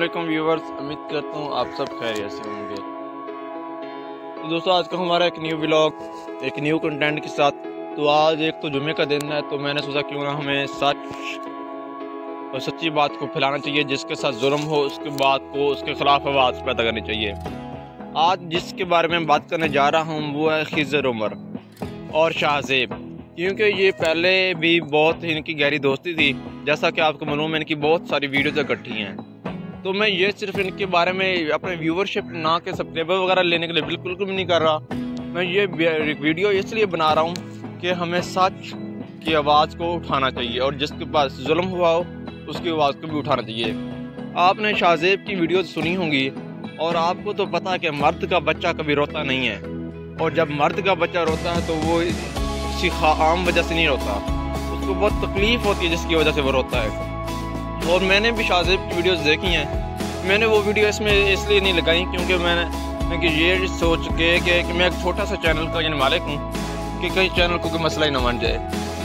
वालेकुम व्यूवर्स, उम्मीद करता हूँ आप सब खैरियत से होंगे। तो दोस्तों, आज का हमारा एक न्यू व्लॉग, एक न्यू कंटेंट के साथ। तो आज एक तो जुमे का दिन है, तो मैंने सोचा क्यों ना हमें सच और सच्ची बात को फैलाना चाहिए। जिसके साथ जुल्म हो उसके बात को, उसके खिलाफ आवाज़ पैदा करनी चाहिए। आज जिसके बारे में बात करने जा रहा हूँ वो है खिज़र उमर और शाहज़ेब। क्योंकि ये पहले भी बहुत इनकी गहरी दोस्ती थी, जैसा कि आपको मालूम है। इनकी बहुत सारी वीडियोज़ इकट्ठी हैं। तो मैं ये सिर्फ इनके बारे में अपने व्यूवरशिप ना के सब्सक्राइबर वगैरह लेने के लिए बिल्कुल भी नहीं कर रहा। मैं ये वीडियो इसलिए बना रहा हूँ कि हमें सच की आवाज़ को उठाना चाहिए और जिसके पास जुल्म हुआ हो उसकी आवाज़ को भी उठाना चाहिए। आपने शाहज़ेब की वीडियो सुनी होंगी और आपको तो पता है कि मर्द का बच्चा कभी रोता नहीं है, और जब मर्द का बच्चा रोता है तो वो किसी आम वजह से नहीं रोता, उसको बहुत तकलीफ़ होती है जिसकी वजह से वो रोता है। और मैंने भी शाहज़ेब की वीडियोस देखी हैं। मैंने वो वीडियो इसमें इसलिए नहीं लगाई क्योंकि मैंने कि ये सोच के कि मैं एक छोटा सा चैनल का यानी मालिक हूँ कि कहीं चैनल को कोई मसला ही ना बन जाए।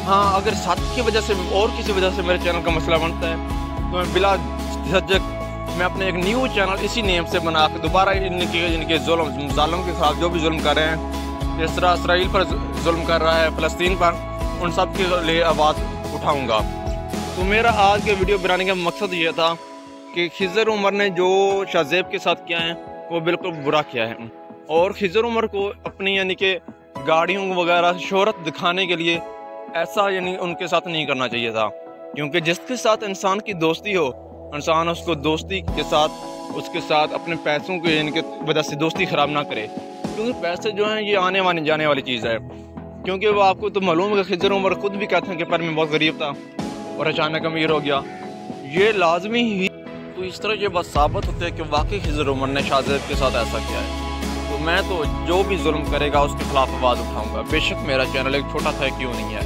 हाँ, अगर सच की वजह से और किसी वजह से मेरे चैनल का मसला बनता है तो मैं बिला झिझक मैं अपने एक न्यू चैनल इसी नेम से बना के दोबारा इनके ज़ालिम के खिलाफ जो भी जुल्म कर रहे हैं, जिस तरह इसराइल पर जुल्म कर रहा है, फ़लस्तीन पर, उन सब के लिए आवाज़ उठाऊँगा। तो मेरा आज के वीडियो बनाने का मकसद ये था कि खिज़र उमर ने जो शाहज़ेब के साथ किया है वो बिल्कुल बुरा किया है, और खिज़र उमर को अपनी यानी कि गाड़ियों वगैरह शोहरत दिखाने के लिए ऐसा यानी उनके साथ नहीं करना चाहिए था। क्योंकि जिसके साथ इंसान की दोस्ती हो, इंसान उसको दोस्ती के साथ उसके साथ अपने पैसों के यानी कि वजह से दोस्ती ख़राब ना करे। क्योंकि पैसे जो हैं ये आने वाली जाने वाली चीज़ है। क्योंकि वो आपको तो मालूम है कि खिज़र उमर खुद भी कहते हैं कि पर मैं बहुत गरीब था और अचानक अमीर हो गया। ये लाजमी ही तो इस तरह ये बात साबित होती है कि वाकई खिज़र उमर ने शाहज़ेब के साथ ऐसा किया है। तो मैं तो जो भी जुल्म करेगा उसके खिलाफ आवाज़ उठाऊंगा, बेशक मेरा चैनल एक छोटा था क्यों नहीं है।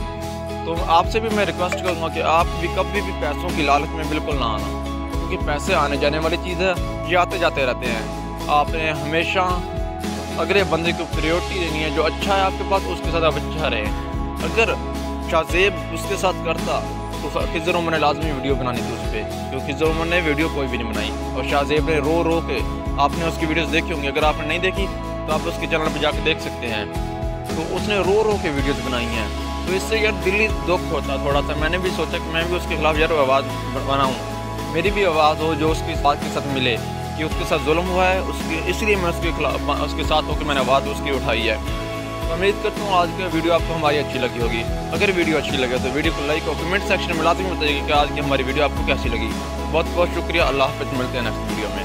तो आपसे भी मैं रिक्वेस्ट करूँगा कि आप भी कभी भी पैसों की लालच में बिल्कुल ना आना, क्योंकि पैसे आने जाने वाली चीज़ है, ये आते जाते रहते हैं। आपने हमेशा अगले बंदे को प्रायोरिटी देनी है। जो अच्छा है आपके पास उसके साथ आप अच्छा रहे। अगर शाहज़ेब उसके साथ करता तो खिज़र उमर ने लाजमी वीडियो बनानी थी उस पर, क्योंकि खिज़र उमर ने वीडियो कोई भी नहीं बनाई। और शाहज़ेब ने रो रो के, आपने उसकी वीडियोस देखी होंगी, अगर आपने नहीं देखी तो आप उसके चैनल पर जाकर देख सकते हैं। तो उसने रो रो के वीडियोस बनाई हैं। तो इससे यार दिली दुख होता थोड़ा सा। मैंने भी सोचा कि मैं भी उसके खिलाफ यार आवाज़ बनाऊँ, मेरी भी आवाज़ हो जो उसकी बात के साथ मिले कि उसके साथ जुल्म हुआ है उसके, इसलिए मैं उसके खिलाफ उसके साथ होकर मैंने आवाज़ उसकी उठाई है। तो उम्मीद करता हूँ आज की वीडियो आपको हमारी अच्छी लगी होगी। अगर वीडियो अच्छी लगे तो वीडियो को लाइक और कमेंट सेक्शन में लाजमी बताइए कि आज की हमारी वीडियो आपको कैसी लगी। बहुत बहुत शुक्रिया। अल्लाह हाफ़िज़, मिलते हैं नेक्स्ट वीडियो में।